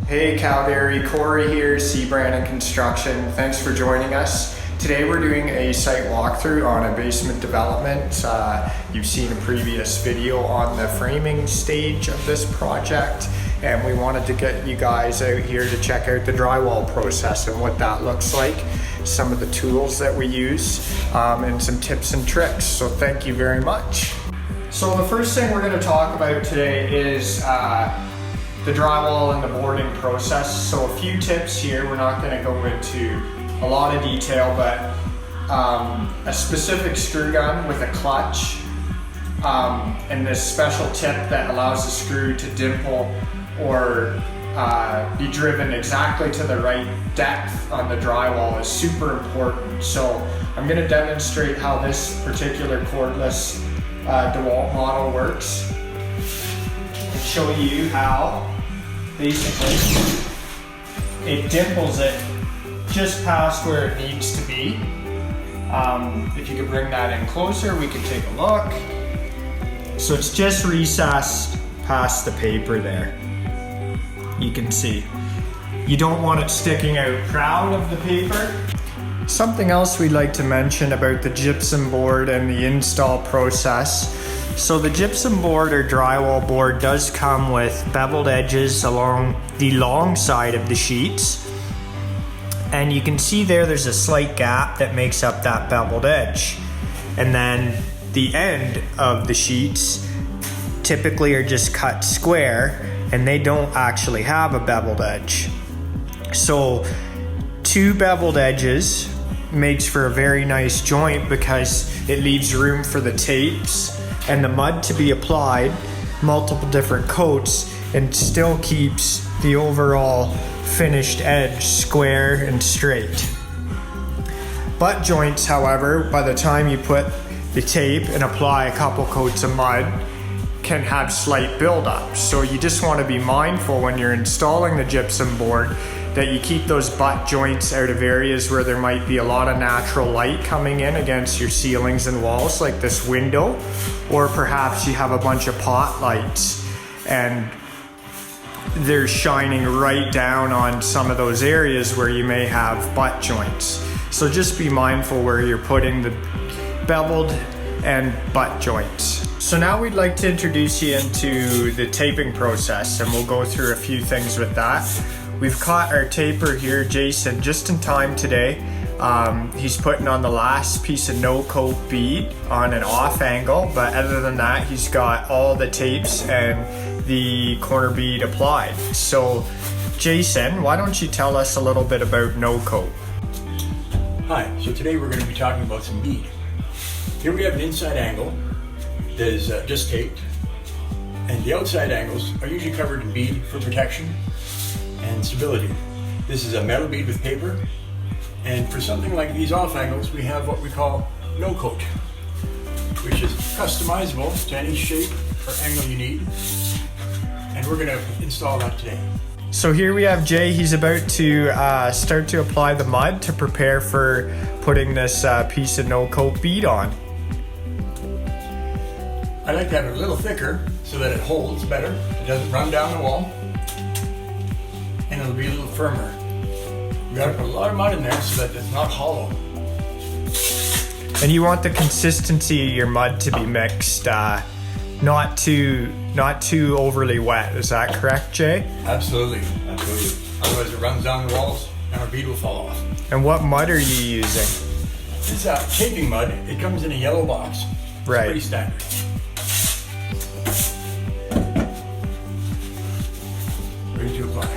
Hey Calgary, Corey here, Brannon Construction. Thanks for joining us. Today we're doing a site walkthrough on a basement development. You've seen a previous video on the framing stage of this project, and we wanted to get you guys out here to check out the drywall process and what that looks like, some of the tools that we use, and some tips and tricks. So thank you very much. So the first thing we're going to talk about today is the drywall and the boarding process. So a few tips here. We're not going to go into a lot of detail, but a specific screw gun with a clutch, and this special tip that allows the screw to dimple or be driven exactly to the right depth on the drywall is super important. So I'm going to demonstrate how this particular cordless DeWalt model works and show you how basically it dimples it just past where it needs to be. If you could bring that in closer, we could take a look. So it's just recessed past the paper there. You can see. You don't want it sticking out proud of the paper. Something else we'd like to mention about the gypsum board and the install process. So the gypsum board or drywall board does come with beveled edges along the long side of the sheets. And you can see there's a slight gap that makes up that beveled edge. And then the end of the sheets typically are just cut square and they don't actually have a beveled edge. So two beveled edges makes for a very nice joint because it leaves room for the tapes and the mud to be applied, multiple different coats, and still keeps the overall finished edge square and straight. Butt joints, however, by the time you put the tape and apply a couple coats of mud, can have slight buildup. So you just want to be mindful when you're installing the gypsum board that you keep those butt joints out of areas where there might be a lot of natural light coming in against your ceilings and walls, like this window, or perhaps you have a bunch of pot lights and they're shining right down on some of those areas where you may have butt joints. So just be mindful where you're putting the beveled and butt joints. So now we'd like to introduce you into the taping process, and we'll go through a few things with that. We've caught our taper here, Jason, just in time today. He's putting on the last piece of no-coat bead on an off angle, but other than that, he's got all the tapes and the corner bead applied. So, Jason, why don't you tell us a little bit about no-coat? Hi, so today we're going to be talking about some bead. Here we have an inside angle that is just taped, and the outside angles are usually covered in bead for protection and stability. This is a metal bead with paper, and for something like these off angles we have what we call no coat, which is customizable to any shape or angle you need, and we're going to install that today. So here we have Jay. He's about to start to apply the mud to prepare for putting this piece of no coat bead on. I like to have it a little thicker so that it holds better, it doesn't run down the wall, and it'll be a little firmer. We gotta put a lot of mud in there so that it's not hollow. And you want the consistency of your mud to be mixed, not too overly wet. Is that correct, Jay? Absolutely. Otherwise it runs down the walls and our bead will fall off. And what mud are you using? It's taping mud. It comes in a yellow box. It's right. Pretty standard. Ready to apply.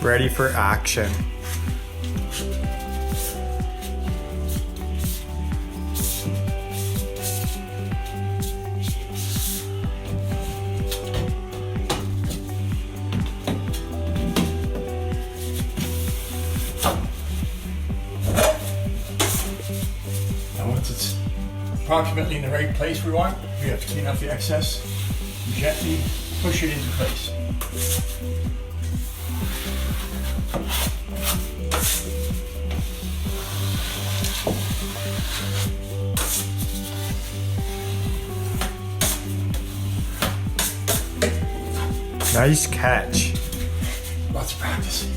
Ready for action. Now once it's approximately in the right place we want, we have to clean up the excess and gently push it into place. Nice catch. Lots of practice.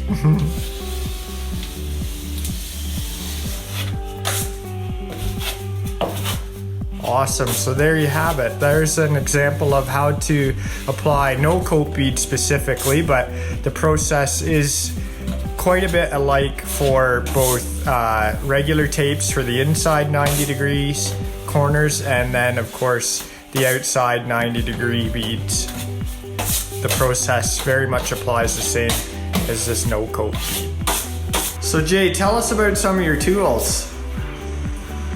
Awesome, so there you have it. There's an example of how to apply no coat bead specifically, but the process is quite a bit alike for both regular tapes for the inside 90 degrees corners, and then of course the outside 90-degree beads. The process very much applies the same as this no coat bead. So Jay, tell us about some of your tools.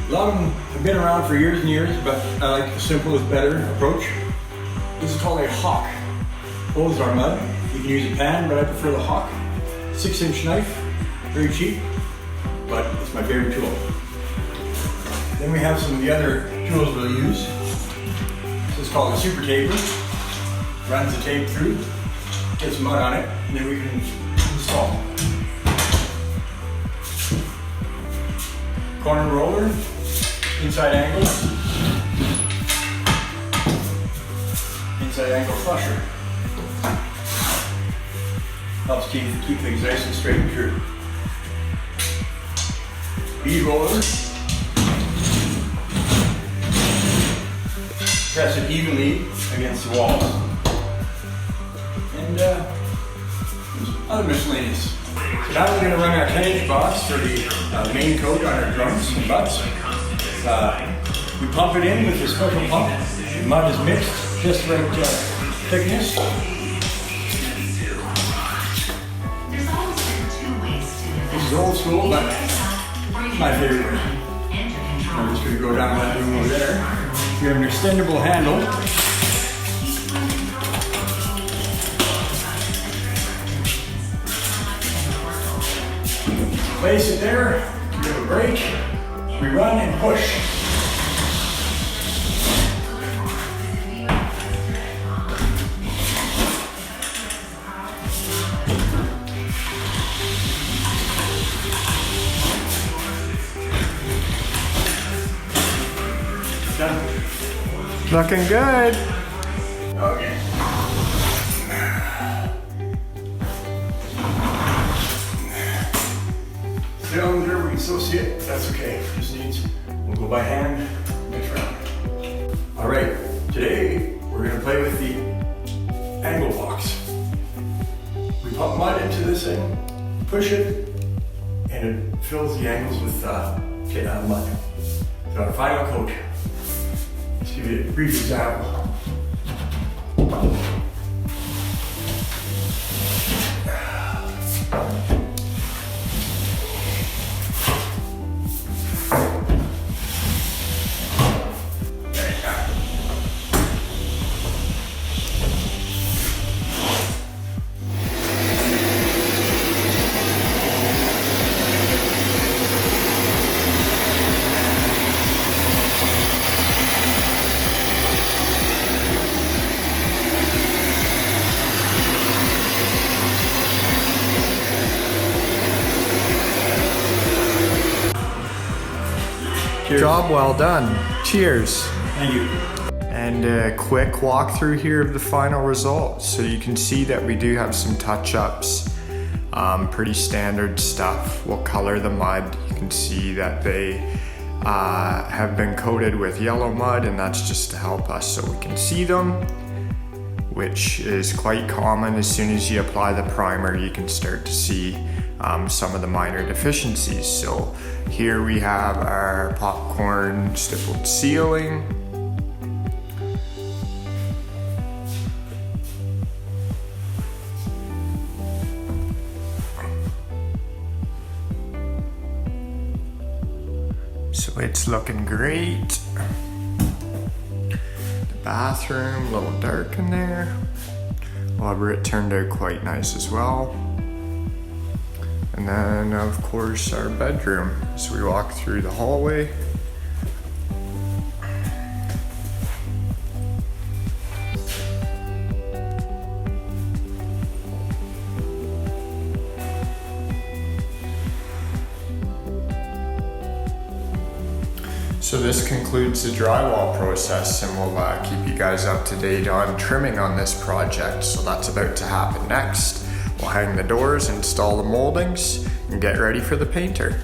A lot of them have been around for years and years, but I like the simple is better approach. This is called a hawk. Holes are mud. You can use a pan, but I prefer the hawk. 6-inch knife, very cheap, but it's my favorite tool. Then we have some of the other tools we'll use. This is called a super taper. Runs the tape through, gets mud on it, and then we can install. Corner roller, inside angle flusher. Helps keep things nice and straight and true. Bead roller. Press it evenly against the walls. And other miscellaneous. So now we're going to run our 10-inch box for the main coat on our drums and butts. We pump it in with a special pump. The mud is mixed, just right thickness. This is old school, but my favorite way. I'm just going to go down that room over there. We have an extendable handle. Place it there, give a break, we run and push. Done. Looking good. Okay. Cylinder, we can still see it, that's okay. Just needs, we'll go by hand, next round. All right, today we're gonna play with the angle box. We pump mud into this thing, push it, and it fills the angles with mud. So our final coat. Let's give you a brief example. Cheers. Job well done. Cheers. Thank you. And a quick walkthrough here of the final result. So you can see that we do have some touch-ups, pretty standard stuff. We'll color the mud. You can see that they have been coated with yellow mud, and that's just to help us so we can see them, which is quite common. As soon as you apply the primer, you can start to see some of the minor deficiencies. So here we have our popcorn stippled ceiling. So it's looking great. The bathroom, a little dark in there. However, it turned out quite nice as well. And then, of course, our bedroom. So we walk through the hallway. So this concludes the drywall process, and we'll keep you guys up to date on trimming on this project. So that's about to happen next. We'll hang the doors, install the moldings, and get ready for the painter.